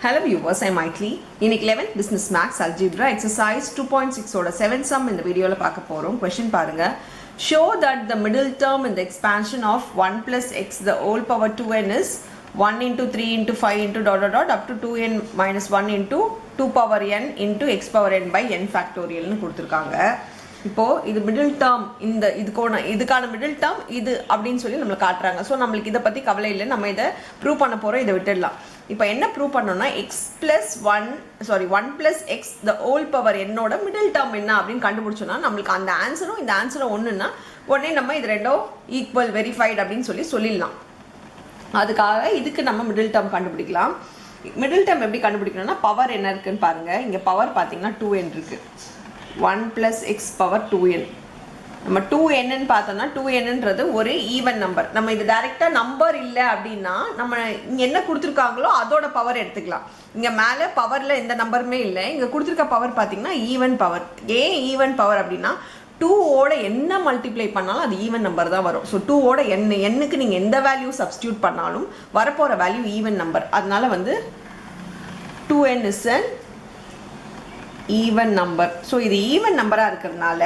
Hello viewers, I'm Maitli. இன்னைக்கு 11th Business Max Algebra exercise 2.6 ஓட 7th sum இந்த வீடியோல பார்க்க போறோம். Question பாருங்க. Show that the middle term in the expansion of 1 plus x the whole power 2n is 1 into 3 into 5 into dot dot dot up to 2n minus 1 into 2 power n into x power n by n factorial னு கொடுத்திருக்காங்க. இப்போ இது middle term இந்த இதுக்கான middle term இது அப்படின்னு சொல்லி நம்மளுக்கு காட்டுறாங்க. ஸோ நம்மளுக்கு இதை பற்றி கவலை இல்லை, நம்ம இதை ப்ரூவ் பண்ண போகிறோம், இதை விட்டுடலாம். இப்போ என்ன ப்ரூவ் பண்ணோம்னா one plus X the whole power என்னோட மிடில் டேர்ம் என்ன அப்படின்னு கண்டுபிடிச்சோன்னா நம்மளுக்கு அந்த ஆன்சரும் இந்த ஆன்சரும் ஒன்றுன்னா உடனே நம்ம இது ரெண்டும் ஈக்குவல் வெரிஃபைடு அப்படின்னு சொல்லிடலாம். அதுக்காக இதுக்கு நம்ம மிடில் டேர்ம் கண்டுபிடிக்கலாம். மிடில் டேர்ம் எப்படி கண்டுபிடிக்கணும்னா பவர் என்ன இருக்குன்னு பாருங்கள். இங்கே பவர் பார்த்தீங்கன்னா 2n இருக்குது. 1 plus x power 2n. நம்ம 2n பார்த்தோம்னா 2nன்றது ஒரு ஈவன் நம்பர். நம்ம இது டைரெக்டாக நம்பர் இல்லை அப்படின்னா நம்ம இங்கே என்ன கொடுத்துருக்காங்களோ அதோட பவர் எடுத்துக்கலாம். இங்கே மேலே பவரில் எந்த நம்பருமே இல்லை. இங்கே கொடுத்துருக்க பவர் பார்த்தீங்கன்னா ஈவன் பவர். ஏன் ஈவன் பவர் அப்படின்னா 2ஓட என்ன மல்டிப்ளை பண்ணாலும் அது ஈவன் நம்பர் தான் வரும். ஸோ 2ஓட எண்ணுக்கு நீங்கள் எந்த வேல்யூ சப்ஸ்டியூட் பண்ணாலும் வரப்போகிற வேல்யூ ஈவன் நம்பர். அதனால 2n is an even number. So இது ஈவன் நம்பராக இருக்கிறதுனால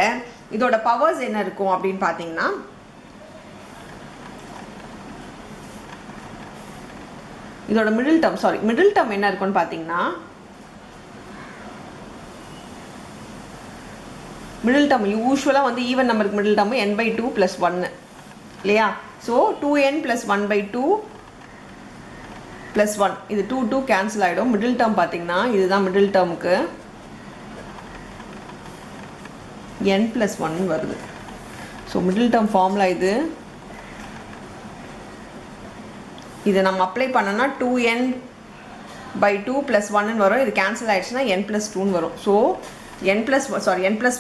இதோட பவர்ஸ் என்ன இருக்கும் அப்படின்னு பார்த்தீங்கன்னா இதோட மிடில் டேர்ம் என்ன இருக்கும்னு பார்த்தீங்கன்னா மிடில் டேர்ம் யூஸ்வலாக ஈவன் நம்பருக்கு மிடில் டேர்ம் n/2 + 1 இல்லையா? ஸோ 2n + 1/2 + 1 இது 2 கேன்சல் ஆகிடும். மிடில் டேர்ம் பார்த்தீங்கன்னா இதுதான் மிடில் டேர்முக்கு n + 1 வருது. ஸோ மிடில் டேர்ம் ஃபார்முலா இதை நம்ம அப்ளை பண்ணோன்னா 2n/2 + 1 வரும். இது கேன்சல் ஆகிடுச்சுன்னா n + 2 வரும். ஸோ n +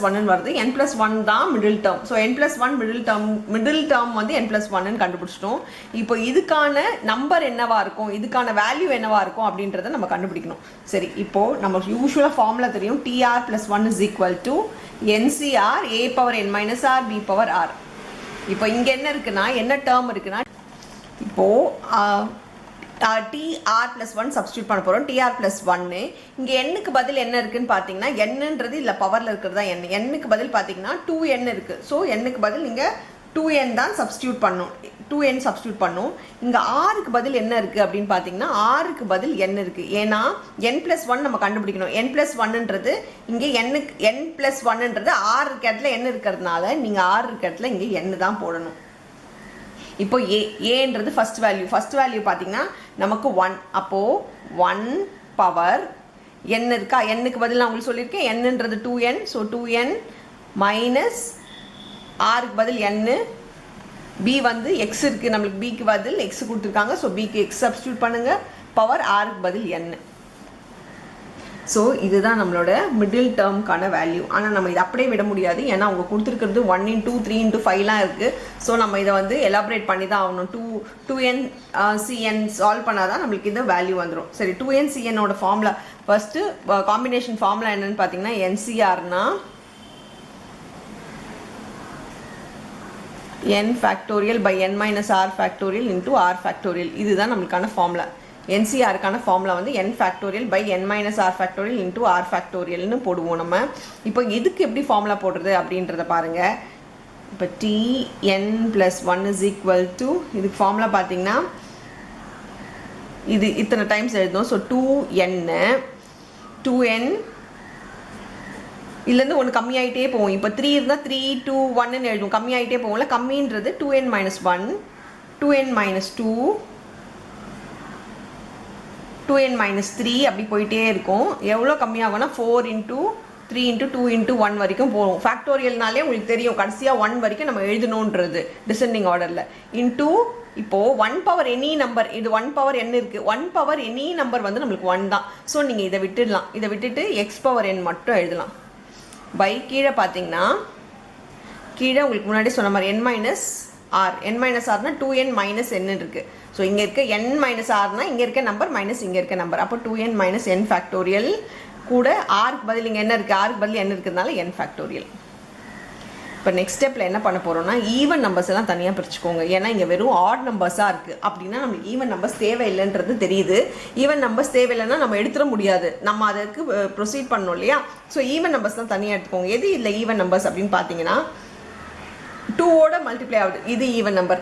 1 வருது. n + 1 தான் middle term. So n + 1 middle term n + 1 கண்டுபிடிச்சிட்டோம். இப்போ இதுக்கான நம்பர் என்னவா இருக்கும், இதுக்கான வேல்யூ என்னவா இருக்கும் அப்படின்றத நம்ம கண்டுபிடிக்கணும். சரி, இப்போது நமக்கு யூஸ்வலாக ஃபார்முலா தெரியும். tr + 1 = NCR a⁻n - r b⁻r. இப்போ இங்கே என்ன இருக்குன்னா என்ன டேர்ம் இருக்குன்னா இப்போது tr + 1 சப்ஸ்டியூட் பண்ண போகிறோம். tr + 1 இங்கே எண்ணுக்கு பதில் என்ன இருக்குன்னு பார்த்தீங்கன்னா என்னன்றது இல்லை பவரில் இருக்கிறது தான் எண். எண்ணுக்கு பதில் பார்த்தீங்கன்னா 2n இருக்குது. ஸோ எண்ணுக்கு பதில் நீங்கள் 2n தான் சப்ஸ்டியூட் பண்ணும். 2n சப்ஸ்டியூட் பண்ணும். இங்கே ஆருக்கு பதில் என்ன இருக்குது அப்படின்னு பார்த்தீங்கன்னா ஆருக்கு பதில் n இருக்குது. ஏன்னா n + 1 நம்ம கண்டுபிடிக்கணும். n + 1ன்றது இங்கே n + 1ன்றது r இருக்க இடத்துல n இருக்கிறதுனால நீங்கள் r இருக்க இடத்துல இங்கே n தான் போடணும். இப்போ ஏன்றது ஃபஸ்ட் வேல்யூ பார்த்தீங்கன்னா நமக்கு 1. அப்போது 1 பவர் n இருக்கா? என்னுக்கு பதில் நான் உங்களுக்கு சொல்லியிருக்கேன். என்னன்றது 2n. ஸோ 2n மைனஸ் ஆருக்கு பதில் n. b எக்ஸ் இருக்குது, நம்மளுக்கு பிக்கு பதில் எக்ஸ் கொடுத்துருக்காங்க. ஸோ பிக்கு எக்ஸ் சப்ஸ்டியூட் பண்ணுங்கள். பவர் ஆருக்கு பதில் n. ஸோ இதுதான் நம்மளோட மிடில் டேர்முக்கான வேல்யூ. ஆனால் நம்ம இதை அப்படியே விட முடியாது. ஏன்னா அவங்க கொடுத்துருக்கிறது 1 × 3 × 5லாம் இருக்குது. ஸோ நம்ம இதை எலாபரேட் பண்ணி தான் ஆகணும். 2n cn சால்வ் பண்ணால் தான் நம்மளுக்கு இந்த வேல்யூ வந்துடும். சரி, 2n cnோட ஃபார்முலா ஃபஸ்ட்டு காம்பினேஷன் ஃபார்முலா என்னென்னு பார்த்தீங்கன்னா NCRனா n factorial by n minus r factorial into r factorial. இதுதான் நம்மளுக்கான ஃபார்முலா. NCRக்கான formula n factorial by n minus r factorial into r factorialனு போடுவோம் நம்ம. இப்போ இதுக்கு எப்படி ஃபார்முலா போடுறது அப்படின்றத பாருங்கள். இப்போ tn + 1 = இதுக்கு ஃபார்முலா பார்த்தீங்கன்னா இது இத்தனை டைம்ஸ் எழுதணும். ஸோ 2n இதுலேருந்து ஒன்று கம்மியாகிட்டே போகும். இப்போ 3 இருந்தால் 3 2 1ன்னு எழுதும். கம்மியாகிட்டே போகும்ல. கம்மின்றது 2n - 1 2n - 2 2n - 3 அப்படி போயிட்டே இருக்கும். எவ்வளோ கம்மியாகும்னா 4 × 3 × 2 × 1 வரைக்கும் போகும். ஃபேக்டோரியல்னாலே உங்களுக்கு தெரியும் கடைசியாக 1 வரைக்கும் நம்ம எழுதணுன்றது டிசெண்டிங் ஆர்டரில். இன்டூ இப்போது 1 பவர் எனி நம்பர், இது 1 பவர் n இருக்குது. 1 பவர் எனி நம்பர் நம்மளுக்கு 1 தான். ஸோ நீங்கள் இதை விட்டுடலாம். இதை விட்டுட்டு x⁻n மட்டும் எழுதலாம். பை கீழே பார்த்தீங்கன்னா கீழே உங்களுக்கு முன்னாடி சொன்ன மாதிரி n - r. n - rனா 2n - n இருக்குது. ஸோ இங்கே இருக்க n - rனா இங்கே இருக்க நம்பர் மைனஸ் இங்கே இருக்க நம்பர். அப்போ 2n - n ஃபேக்டோரியல் கூட ஆருக்கு பதில் இங்கே என்ன இருக்குது? ஆருக்கு பதில் n இருக்கிறதுனால n ஃபேக்டோரியல். இப்போ நெக்ஸ்ட் ஸ்டெப்பில் என்ன பண்ண போகிறோம்னா ஈவன் நம்பர்ஸ் எல்லாம் தனியாக பிரிச்சுக்கோங்க. ஏன்னா இங்கே வெறும் ஆட் நம்பர்ஸாக இருக்குது. அப்படின்னா நம்மளுக்கு ஈவன் நம்பர்ஸ் தேவையில்லைன்றது தெரியுது. ஈவன் நம்பர்ஸ் தேவையில்லைன்னா நம்ம எடுத்துட முடியாது, நம்ம அதுக்கு ப்ரொசீட் பண்ணணும் இல்லையா. ஸோ ஈவன் நம்பர்ஸ்லாம் தனியாக எடுத்துக்கோங்க. எது இல்லை ஈவன் நம்பர்ஸ் அப்படின்னு பார்த்தீங்கன்னா 2ஓட மல்டிப்ளை ஆகுது, இது ஈவன் நம்பர்,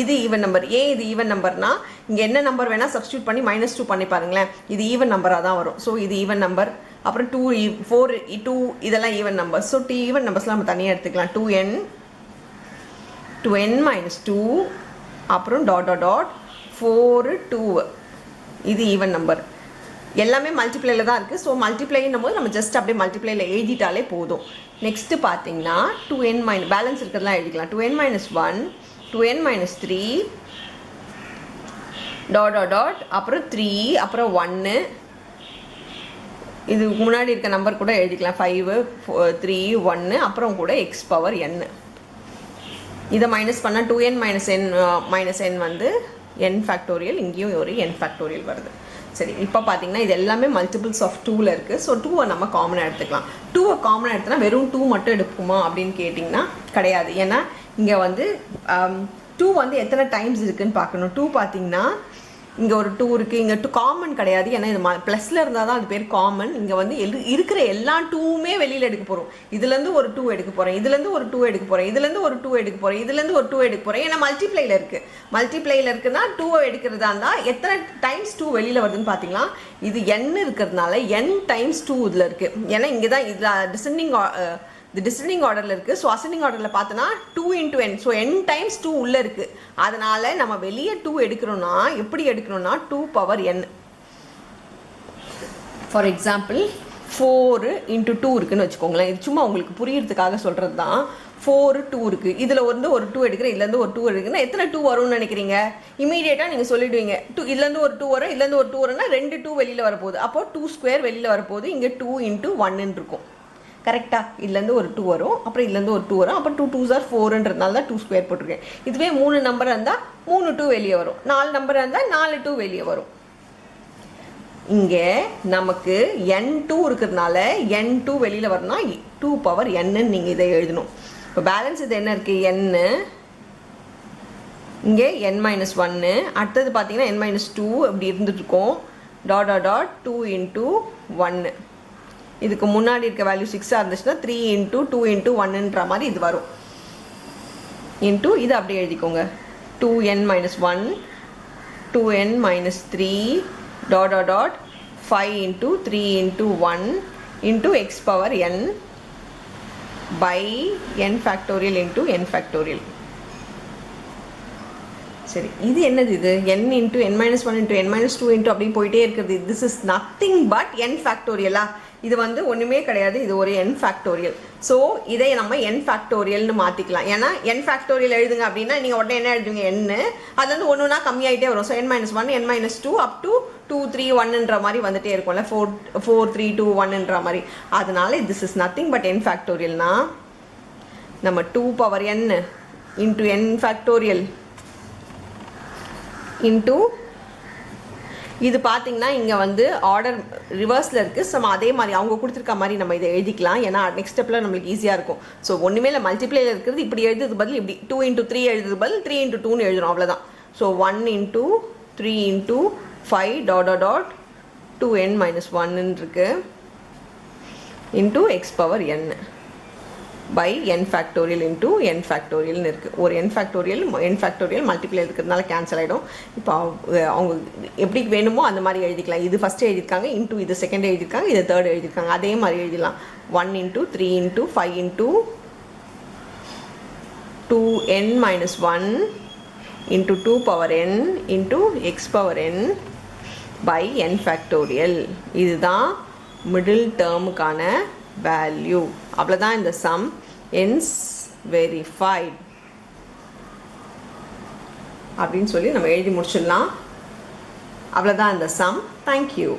இது ஈவன் நம்பர். ஏன் இது ஈவன் நம்பர்னா இங்கே என்ன நம்பர் வேணால் சப்ஸ்டியூட் பண்ணி -2 பண்ணி பாருங்களேன், இது ஈவன் நம்பராக தான் வரும். ஸோ இது ஈவன் நம்பர். அப்புறம் 2, 4, 2 இதெல்லாம் ஈவன் நம்பர். ஸோ ஈவன் நம்பர்ஸ்லாம் நம்ம தனியாக எடுத்துக்கலாம். 2n -2 அப்புறம் டாட் 4 2 இது ஈவன் நம்பர். எல்லாமே மல்டிப்ளைல தான் இருக்குது. ஸோ மல்டிப்ளைன்னும் போது நம்ம ஜஸ்ட் அப்படியே மல்டிப்ளைல எழுதிட்டாலே போதும். நெக்ஸ்ட்டு பார்த்தீங்கன்னா 2n பேலன்ஸ் இருக்கிறதுலாம் எழுதிக்கலாம். 2n -1 2n -3 டாட் அப்புறம் 3 அப்புறம் 1 இது முன்னாடி இருக்க நம்பர் கூட எழுதிக்கலாம். 5 3 1 அப்புறம் கூட x⁻n. இதை மைனஸ் பண்ணால் 2n -n வந்து n ஃபேக்டோரியல், இங்கேயும் ஒரு n ஃபேக்டோரியல் வருது. சரி, இப்போ பார்த்தீங்கன்னா இது எல்லாமே மல்டிபிள்ஸ் ஆஃப் 2ல் இருக்குது. ஸோ 2வை நம்ம காமனாக எடுத்துக்கலாம். 2வை காமனாக எடுத்தோன்னா வெறும் 2 மட்டும் எடுக்குமா அப்படின்னு கேட்டிங்கன்னா கிடையாது. ஏன்னா இங்கே வந்து 2 வந்து எத்தனை டைம்ஸ் இருக்குதுன்னு பார்க்கணும். 2 பார்த்தீங்கன்னா இங்கே ஒரு 2 இருக்குது, இங்கே 2 காமன் கிடையாது. ஏன்னா இது ப்ளஸில் இருந்தால் தான் அது பேர் காமன். இங்கே வந்து இருக்கிற எல்லா 2மே வெளியில் எடுக்க போகிறோம். இதுலேருந்து ஒரு 2 எடுக்க போகிறேன், இதுலேருந்து ஒரு 2 எடுக்க போகிறேன், இதுலேருந்து ஒரு 2 எடுக்க போகிறேன், இதுலேருந்து ஒரு 2 எடுக்க போகிறேன். ஏன்னா மல்டிப்ளையில் இருக்குது. மல்டிப்ளையில் இருக்குன்னா 2 எடுக்கிறதா இருந்தால் எத்தனை டைம்ஸ் 2 வெளியில் வருதுன்னு பார்த்தீங்களா. இது n இருக்கிறதுனால n டைம்ஸ் 2 இதில் இருக்குது. ஏன்னா இங்கே தான் இதில் டிசெண்டிங் ஆர்டரில் இருக்குது. ஸோ அசெண்டிங் ஆர்டரில் பார்த்தோன்னா 2 × n. ஸோ n டைம்ஸ் 2 உள்ளே இருக்குது. அதனால் நம்ம வெளியே 2 எடுக்கிறோன்னா எப்படி எடுக்கணும்னா 2⁻n. ஃபார் எக்ஸாம்பிள் 4 × 2 இருக்குதுன்னு வச்சுக்கோங்களேன். இது சும்மா உங்களுக்கு புரியறதுக்காக சொல்கிறது தான். 4 2 இருக்குது. இதில் வந்து ஒரு 2 எடுக்கிறேன், இதுலேருந்து ஒரு 2 எடுக்குன்னா எத்தனை 2 வரும்னு நினைக்கிறீங்க? இமீடியட்டாக நீங்கள் சொல்லிவிடுவீங்க. இதுலேருந்து ஒரு 2 வரும், இதுலேருந்து ஒரு 2 வரும்னா 2 2 வெளியில் வரப்போகுது. அப்போது 2² வெளியில் வரப்போகுது. இங்கே 2 × 1 இருக்கும். கரெக்டாக? இதுலேருந்து ஒரு 2 வரும், அப்புறம் இதுலேருந்து ஒரு 2 வரும், அப்புறம் 2 2s are 4ன்றதுனால தான் 2² போட்டிருக்கேன். இதுவே 3 நம்பர் இருந்தால் 3 2 வெளியே வரும், 4 நம்பர் இருந்தால் 4 2 வெளியே வரும். இங்கே நமக்கு n2 இருக்கிறதுனால n2 வெளியில் வரணும்னா 2⁻n நீங்கள் இதை எழுதணும். இப்போ பேலன்ஸ் இது என்ன இருக்குது? n, இங்கே n -1, அடுத்தது பார்த்தீங்கன்னா n -2 அப்படி இருந்துட்டுருக்கோம். டாட் 2 × 1. இதுக்கு முன்னாடி இருக்க வேல்யூ 6 இருந்துச்சுன்னா 3 × 2 × 1ன்ற மாதிரி இது வரும். இன்ட்டு இது அப்படியே எழுதிக்கோங்க. 2n -1 2n -3 dot 5 × 3 × 1 × x⁻n by n factorial × n factorial. சரி, இது என்னது? இது n × n -1 × n -2 அப்படின்னு போயிட்டே இருக்குது. This is nothing but n ஃபேக்டோரியலா? இது வந்து ஒன்றுமே கிடையாது, இது ஒரு n ஃபேக்டோரியல். ஸோ இதை நம்ம n ஃபேக்டோரியல்னு மாற்றிக்கலாம். ஏன்னா n ஃபேக்டோரியல் எழுதுங்க அப்படின்னா நீங்கள் உடனே என்ன எழுதுவீங்க? n அதுலேருந்து ஒன்றுனா கம்மியாகிட்டே வரும். So n -1 n -2 up to 2 3 1ன்ற மாதிரி வந்துட்டே இருக்கும்ல. 4 3 2 1ன்ற மாதிரி. அதனால this is nothing but n ஃபேக்டோரியல்னா நம்ம 2⁻n × n ஃபேக்டோரியல் இன்ட்டு இது பார்த்தீங்கன்னா இங்கே வந்து ஆர்டர் ரிவர்ஸில் இருக்குது. ஸோ அதே மாதிரி அவங்க கொடுத்துருக்க மாதிரி நம்ம இதை எழுதிக்கலாம். ஏன்னா நெக்ஸ்ட் ஸ்டெப்பில் நம்மளுக்கு ஈஸியாக இருக்கும். ஸோ ஒன்றுமே இல்லை, மல்டிப்ளையில் இருக்கிறது இப்படி எழுதுறது பதில் இப்படி 2 × 3 எழுதுறது பதில் 3 × 2ன்னு எழுதுறோம், அவ்வளோதான். ஸோ 1 × 3 × 5 டாட் 2n -1 இருக்கு into x⁻n by n factorial × n ஃபேக்டோரியல்னு இருக்குது. ஒரு n ஃபேக்டோரியல் மல்டிப்ளை இருக்கிறதுனால கேன்சல் ஆகிடும். இப்போ அவங்க எப்படி வேணுமோ அந்த மாதிரி எழுதிக்கலாம். இது ஃபஸ்ட்டு எழுதியிருக்காங்க, இன்ட்டு இது செகண்ட் எழுதியிருக்காங்க, இது தேர்ட் எழுதியிருக்காங்க. அதே மாதிரி எழுதிடலாம். 1 × 3 × 5 × 2n -1 × 2⁻n × x⁻n by n factorial. இதுதான் மிடில் டேர்முக்கான வேல்யூ. அவ்வளோதான். இந்த சம் ends verified அப்படின்னு சொல்லி நம்ம எழுதி முடிச்சிடலாம். அவ்வளோதான் இந்த சம். தேங்க்யூ.